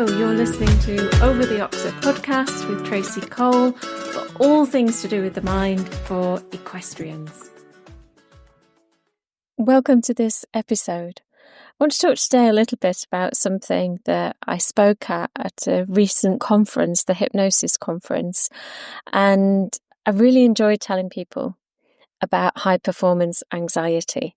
Hello, you're listening to Over the Oxer podcast with Tracy Cole for all things to do with the mind for equestrians. Welcome to this episode. I want to talk today a little bit about something that I spoke at a recent conference, the hypnosis conference, and I really enjoyed telling people about high performance anxiety.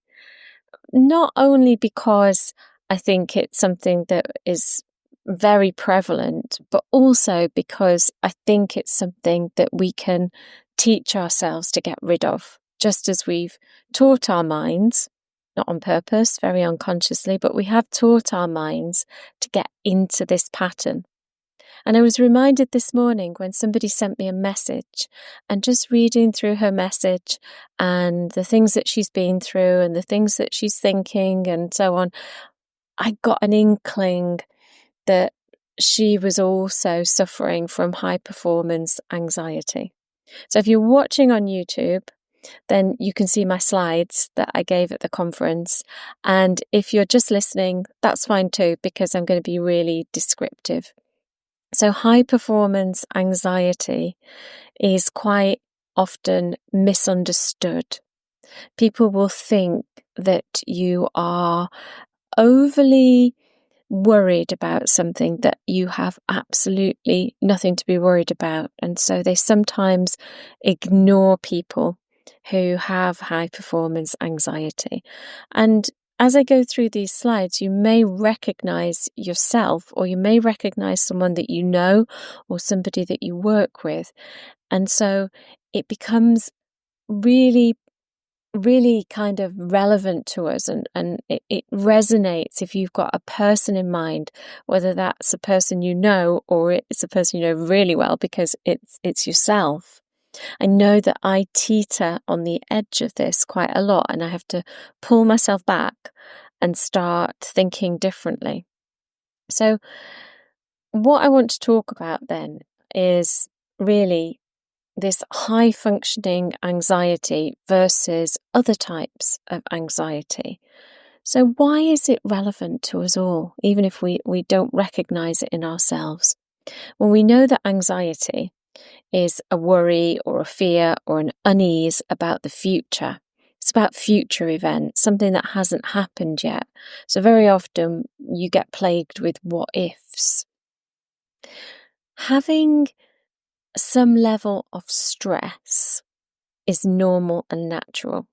Not only because I think it's something that is very prevalent, but also because I think it's something that we can teach ourselves to get rid of, just as we've taught our minds, not on purpose, very unconsciously, but we have taught our minds to get into this pattern. And I was reminded this morning when somebody sent me a message, and just reading through her message and the things that she's been through and the things that she's thinking and so on, I got an inkling that she was also suffering from high performance anxiety. So if you're watching on YouTube, then you can see my slides that I gave at the conference. And if you're just listening, that's fine too, because I'm going to be really descriptive. So high performance anxiety is quite often misunderstood. People will think that you are overly worried about something that you have absolutely nothing to be worried about. And so they sometimes ignore people who have high performance anxiety. And as I go through these slides, you may recognize yourself, or you may recognize someone that you know or somebody that you work with. And so it becomes really kind of relevant to us, and it resonates if you've got a person in mind, whether that's a person you know or it's a person you know really well because it's yourself. I know that I teeter on the edge of this quite a lot, and I have to pull myself back and start thinking differently. So what I want to talk about then is really this high-functioning anxiety versus other types of anxiety. So why is it relevant to us all, even if we don't recognize it in ourselves? Well, we know that anxiety is a worry or a fear or an unease about the future. It's about future events, something that hasn't happened yet. So very often you get plagued with what ifs. Having some level of stress is normal and natural.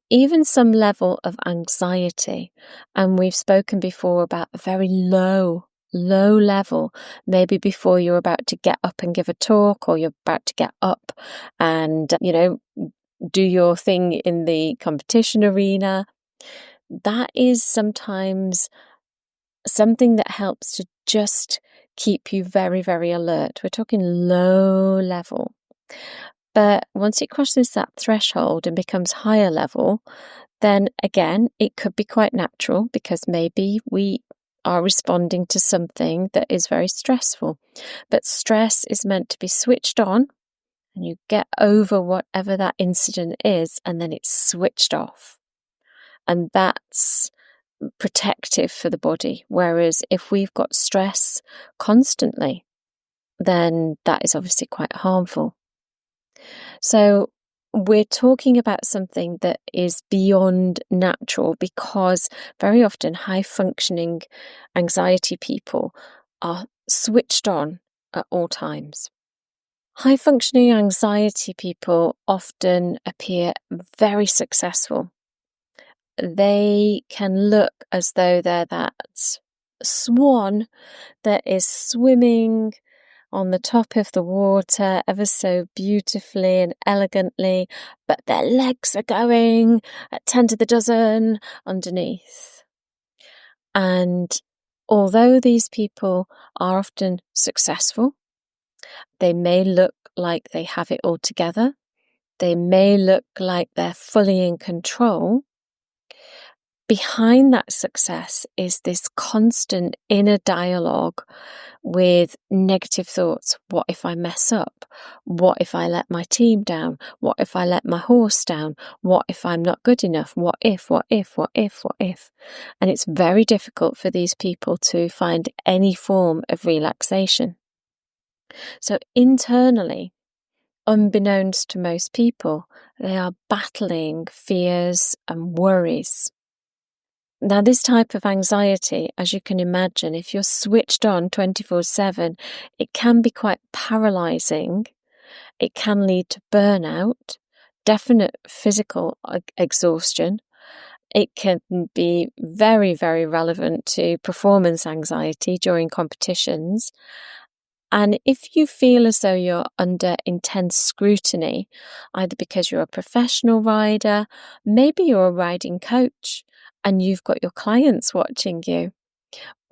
Even some level of anxiety, and we've spoken before about a very low level, maybe before you're about to get up and give a talk, or you're about to get up and, do your thing in the competition arena. That is sometimes something that helps to just keep you very, very alert. We're talking low level. But once it crosses that threshold and becomes higher level, then again, it could be quite natural because maybe we are responding to something that is very stressful. But stress is meant to be switched on, and you get over whatever that incident is, and then it's switched off. And that's protective for the body. Whereas if we've got stress constantly, then that is obviously quite harmful. So we're talking about something that is beyond natural, because very often high functioning anxiety people are switched on at all times. High functioning anxiety people often appear very successful. They can look as though they're that swan that is swimming on the top of the water ever so beautifully and elegantly, but their legs are going at 10 to the dozen underneath. And although these people are often successful, they may look like they have it all together, they may look like they're fully in control, behind that success is this constant inner dialogue with negative thoughts. What if I mess up? What if I let my team down? What if I let my horse down? What if I'm not good enough? What if? And it's very difficult for these people to find any form of relaxation. So internally, unbeknownst to most people, they are battling fears and worries. Now, this type of anxiety, as you can imagine, if you're switched on 24/7, it can be quite paralyzing. It can lead to burnout, definite physical exhaustion. It can be very, very relevant to performance anxiety during competitions. And if you feel as though you're under intense scrutiny, either because you're a professional rider, maybe you're a riding coach and you've got your clients watching you,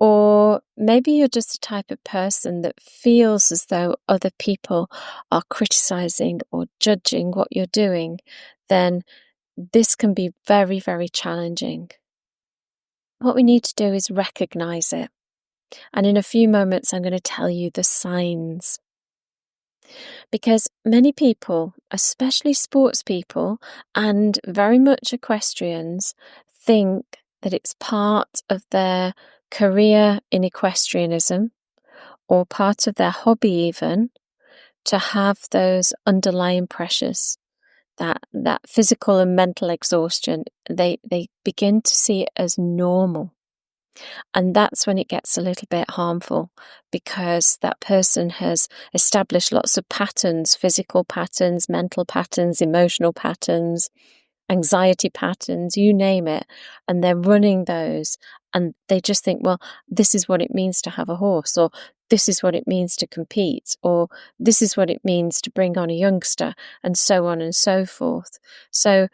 or maybe you're just the type of person that feels as though other people are criticizing or judging what you're doing, then this can be very, very challenging. What we need to do is recognize it. And in a few moments, I'm going to tell you the signs. Because many people, especially sports people and very much equestrians, think that it's part of their career in equestrianism or part of their hobby even to have those underlying pressures, that physical and mental exhaustion. They begin to see it as normal. And that's when it gets a little bit harmful, because that person has established lots of patterns, physical patterns, mental patterns, emotional patterns, anxiety patterns, you name it. And they're running those and they just think, well, this is what it means to have a horse, or this is what it means to compete, or this is what it means to bring on a youngster, and so on and so forth. So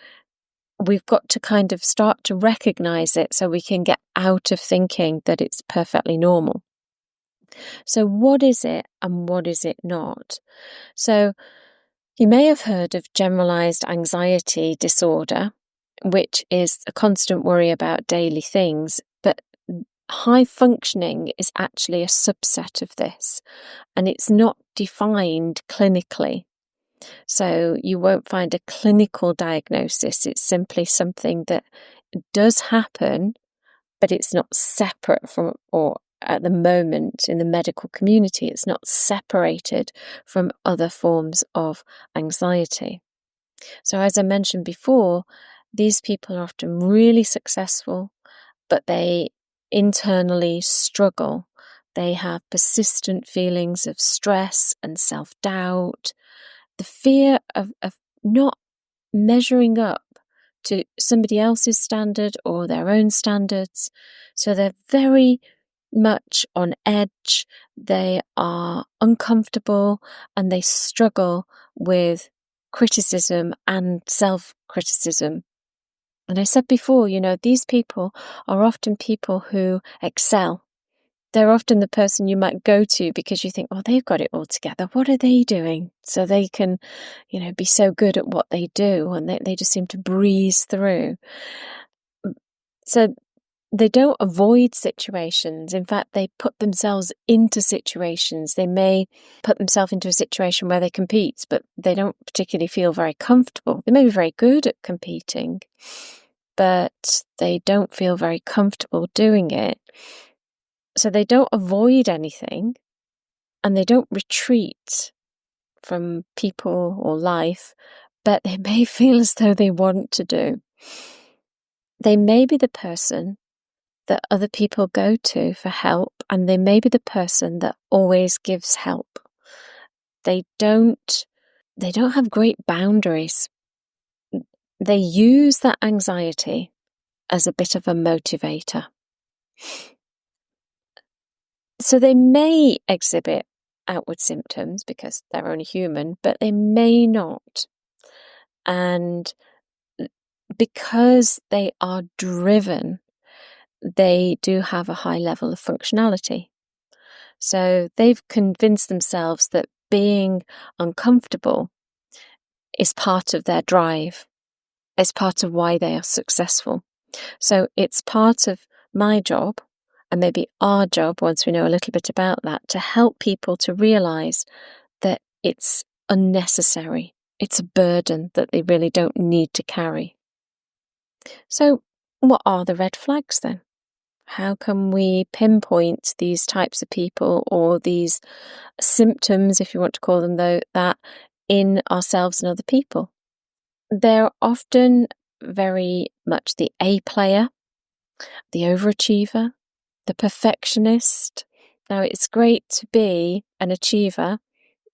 we've got to kind of start to recognize it so we can get out of thinking that it's perfectly normal. So what is it and what is it not? So you may have heard of generalized anxiety disorder, which is a constant worry about daily things, but high functioning is actually a subset of this, and it's not defined clinically. So you won't find a clinical diagnosis. It's simply something that does happen, but it's not separate from, or at the moment in the medical community, it's not separated from other forms of anxiety. So as I mentioned before, these people are often really successful, but they internally struggle. They have persistent feelings of stress and self-doubt, the fear of not measuring up to somebody else's standard or their own standards. So they're very much on edge, they are uncomfortable, and they struggle with criticism and self-criticism. And I said before, these people are often people who excel. They're often the person you might go to because you think, oh, they've got it all together. What are they doing? So they can, be so good at what they do, and they just seem to breeze through. So they don't avoid situations. In fact, they put themselves into situations. They may put themselves into a situation where they compete, but they don't particularly feel very comfortable. They may be very good at competing, but they don't feel very comfortable doing it. So they don't avoid anything, and they don't retreat from people or life, but they may feel as though they want to do. They may be the person that other people go to for help, and they may be the person that always gives help. They don't have great boundaries. They use that anxiety as a bit of a motivator. So they may exhibit outward symptoms because they're only human, but they may not. And because they are driven, they do have a high level of functionality. So they've convinced themselves that being uncomfortable is part of their drive. It's part of why they are successful. So it's part of my job, and maybe our job, once we know a little bit about that, to help people to realise that it's unnecessary. It's a burden that they really don't need to carry. So what are the red flags then? How can we pinpoint these types of people, or these symptoms, if you want to call them that, in ourselves and other people? They're often very much the A player, the overachiever, the perfectionist. Now, it's great to be an achiever.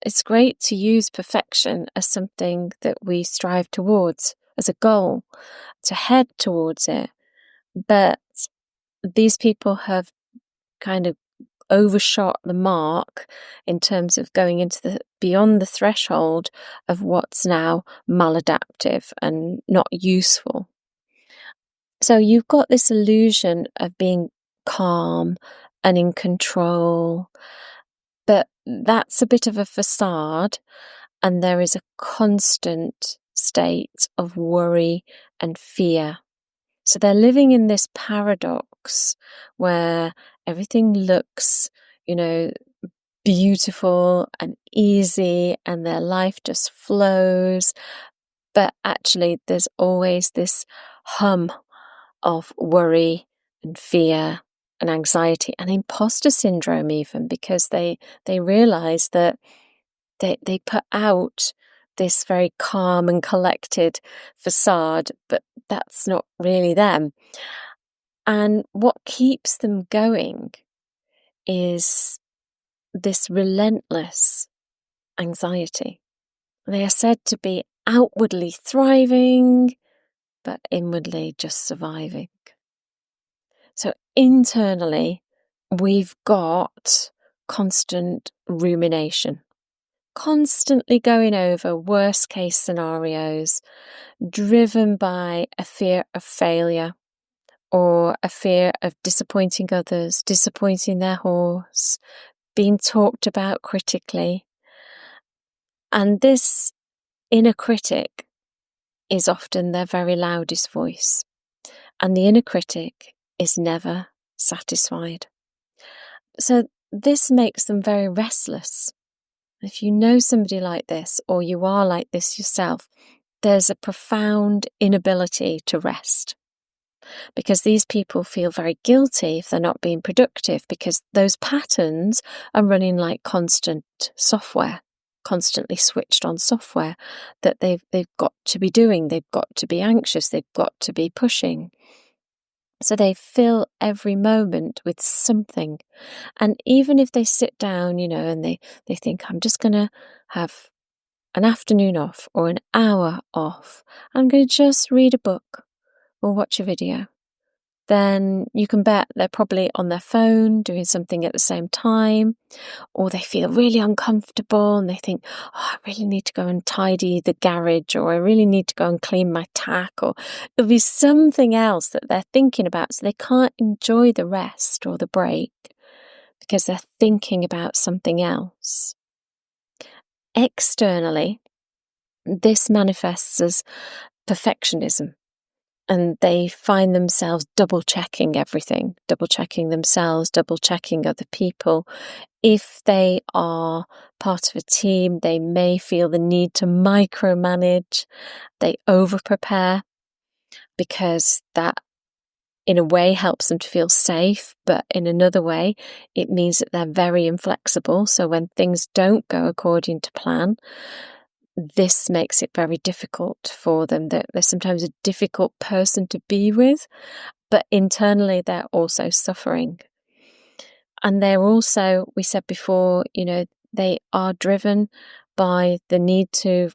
It's great to use perfection as something that we strive towards, as a goal, to head towards it. But these people have kind of overshot the mark in terms of going into beyond the threshold of what's now maladaptive and not useful. So you've got this illusion of being calm and in control, but that's a bit of a facade, and there is a constant state of worry and fear. So they're living in this paradox where everything looks, beautiful and easy, and their life just flows. But actually, there's always this hum of worry and fear and anxiety and imposter syndrome, even, because they realise that they put out this very calm and collected facade, but that's not really them. And what keeps them going is this relentless anxiety. They are said to be outwardly thriving, but inwardly just surviving. So internally, we've got constant rumination, constantly going over worst case scenarios, driven by a fear of failure, or a fear of disappointing others, disappointing their horse, being talked about critically. And this inner critic is often their very loudest voice. And the inner critic is never satisfied. So this makes them very restless. If you know somebody like this, or you are like this yourself, there's a profound inability to rest. Because these people feel very guilty if they're not being productive, because those patterns are running like constant software, constantly switched on software that they've got to be doing. They've got to be anxious. They've got to be pushing. So they fill every moment with something. And even if they sit down, and they think, I'm just going to have an afternoon off or an hour off, I'm going to just read a book or watch a video, then you can bet they're probably on their phone doing something at the same time, or they feel really uncomfortable and they think, I really need to go and tidy the garage, or I really need to go and clean my tack, or it'll be something else that they're thinking about, so they can't enjoy the rest or the break because they're thinking about something else. Externally, this manifests as perfectionism. And they find themselves double-checking everything, double-checking themselves, double-checking other people. If they are part of a team, they may feel the need to micromanage. They over-prepare because that, in a way, helps them to feel safe. But in another way, it means that they're very inflexible. So when things don't go according to plan, this makes it very difficult for them. They're sometimes a difficult person to be with, but internally they're also suffering. And they're also, we said before, they are driven by the need to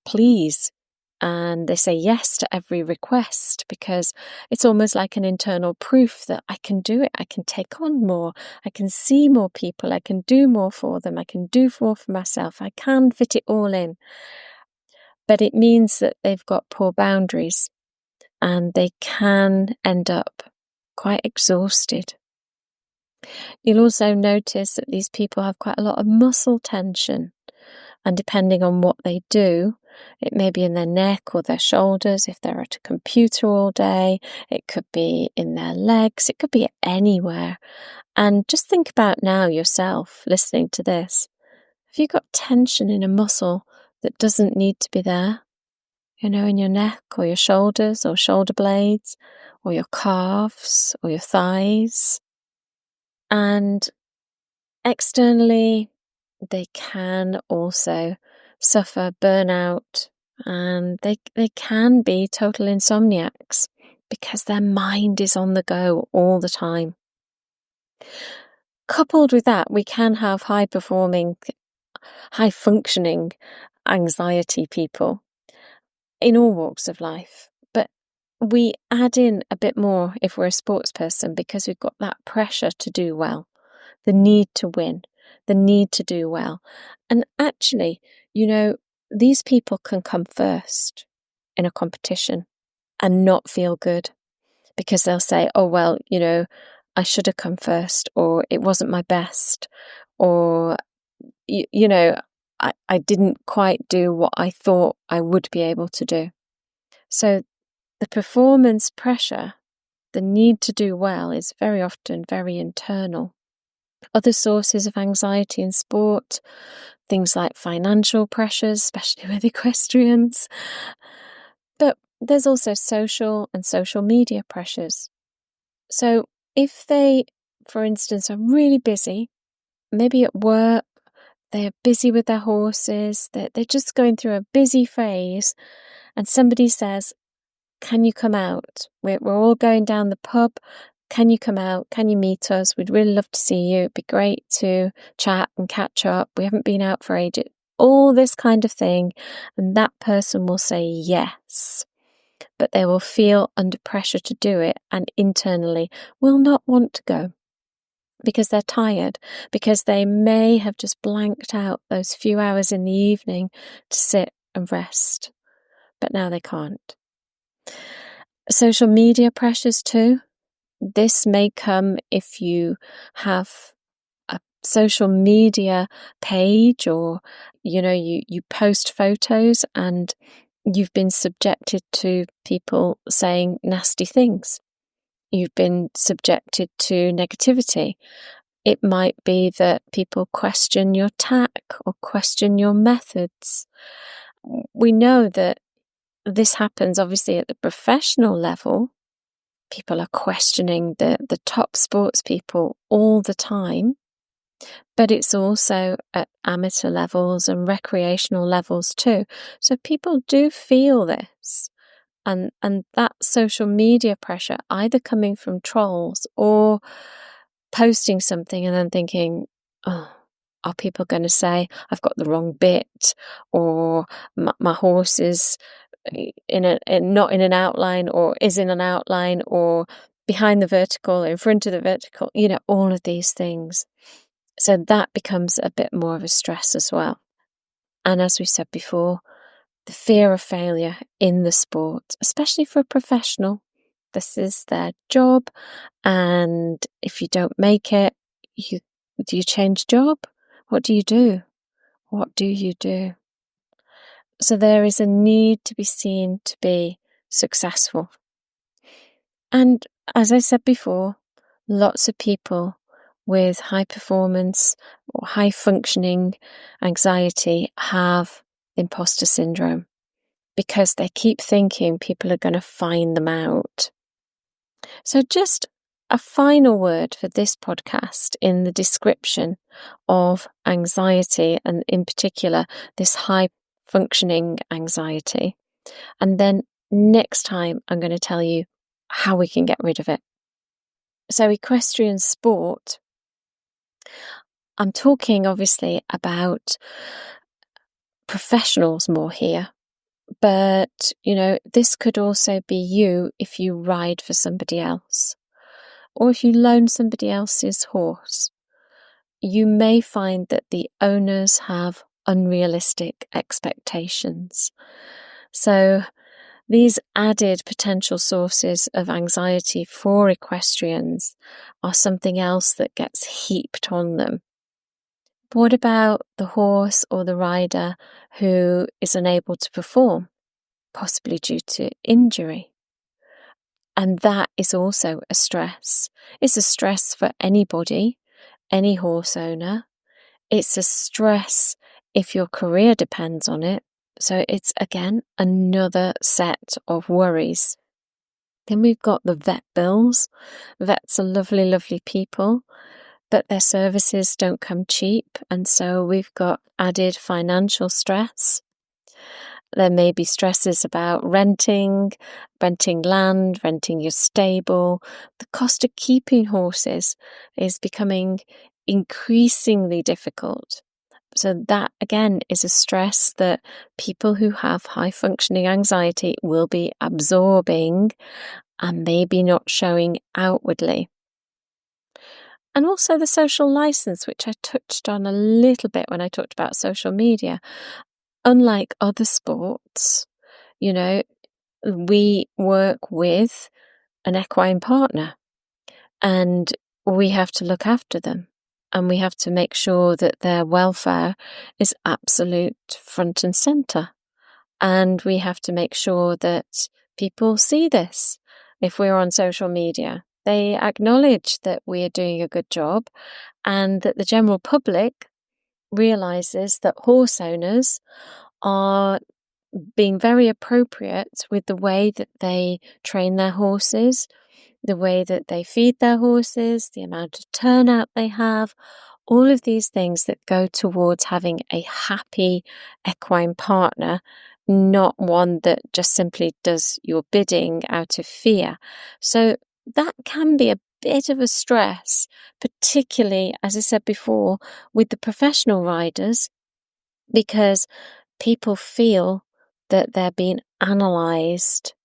please. And they say yes to every request because it's almost like an internal proof that I can do it. I can take on more. I can see more people. I can do more for them. I can do more for myself. I can fit it all in. But it means that they've got poor boundaries and they can end up quite exhausted. You'll also notice that these people have quite a lot of muscle tension. And depending on what they do, It may be in their neck or their shoulders if they're at a computer all day. It could be in their legs. It could be anywhere. And just think about now yourself listening to this. Have you got tension in a muscle that doesn't need to be there? In your neck or your shoulders or shoulder blades or your calves or your thighs. And externally, they can also suffer burnout, and they can be total insomniacs because their mind is on the go all the time. Coupled with that, we can have high-functioning anxiety people in all walks of life. But we add in a bit more if we're a sports person because we've got that pressure to do well, the need to win, the need to do well. And actually, these people can come first in a competition and not feel good because they'll say, oh, well, I should have come first, or it wasn't my best, or, I didn't quite do what I thought I would be able to do. So the performance pressure, the need to do well, is very often very internal. Other sources of anxiety in sport, things like financial pressures, especially with equestrians. But there's also social and social media pressures. So if they, for instance, are really busy, maybe at work, they're busy with their horses, they're just going through a busy phase, and somebody says, can you come out? We're all going down the pub. Can you come out? Can you meet us? We'd really love to see you. It'd be great to chat and catch up. We haven't been out for ages. All this kind of thing. And that person will say yes. But they will feel under pressure to do it and internally will not want to go because they're tired, because they may have just blanked out those few hours in the evening to sit and rest. But now they can't. Social media pressures too. This may come if you have a social media page or, you post photos and you've been subjected to people saying nasty things. You've been subjected to negativity. It might be that people question your tack or question your methods. We know that this happens obviously at the professional level. People are questioning the top sports people all the time, but it's also at amateur levels and recreational levels too. So people do feel this. And that social media pressure, either coming from trolls or posting something and then thinking, oh, are people going to say I've got the wrong bit, or my horse is not in an outline, or is in an outline, or behind the vertical, in front of the vertical, all of these things. So that becomes a bit more of a stress as well. And as we said before, the fear of failure in the sport, especially for a professional. This is their job, and if you don't make it, do you change job? What do you do? What do you do? So there is a need to be seen to be successful. And as I said before, lots of people with high performance or high functioning anxiety have imposter syndrome because they keep thinking people are going to find them out. So just a final word for this podcast in the description of anxiety, and in particular this high functioning anxiety. And then next time I'm going to tell you how we can get rid of it. So equestrian sport, I'm talking obviously about professionals more here, but this could also be you if you ride for somebody else, or if you loan somebody else's horse. You may find that the owners have unrealistic expectations. So these added potential sources of anxiety for equestrians are something else that gets heaped on them. But what about the horse or the rider who is unable to perform, possibly due to injury? And that is also a stress. It's a stress for anybody, any horse owner. It's a stress if your career depends on it. So it's, again, another set of worries. Then we've got the vet bills. Vets are lovely, lovely people, but their services don't come cheap. And so we've got added financial stress. There may be stresses about renting land, renting your stable. The cost of keeping horses is becoming increasingly difficult. So that, again, is a stress that people who have high-functioning anxiety will be absorbing and maybe not showing outwardly. And also the social license, which I touched on a little bit when I talked about social media. Unlike other sports, we work with an equine partner and we have to look after them and we have to make sure that their welfare is absolute front and centre. And we have to make sure that people see this. If we're on social media, they acknowledge that we are doing a good job and that the general public realises that horse owners are being very appropriate with the way that they train their horses, the way that they feed their horses, the amount of turnout they have, all of these things that go towards having a happy equine partner, not one that just simply does your bidding out of fear. So that can be a bit of a stress, particularly, as I said before, with the professional riders, because people feel that they're being analysed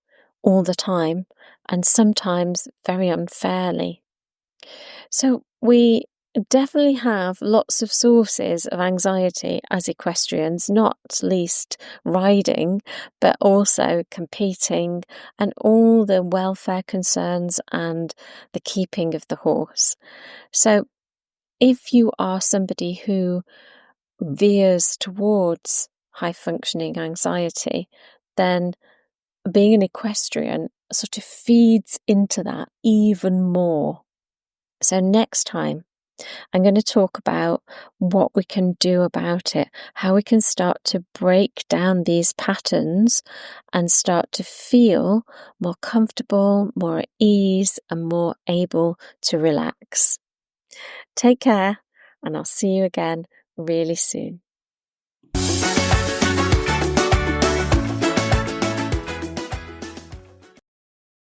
all the time and sometimes very unfairly. So we definitely have lots of sources of anxiety as equestrians, not least riding, but also competing and all the welfare concerns and the keeping of the horse. So if you are somebody who veers towards high-functioning anxiety, then being an equestrian sort of feeds into that even more. So next time, I'm going to talk about what we can do about it, how we can start to break down these patterns and start to feel more comfortable, more at ease, and more able to relax. Take care, and I'll see you again really soon.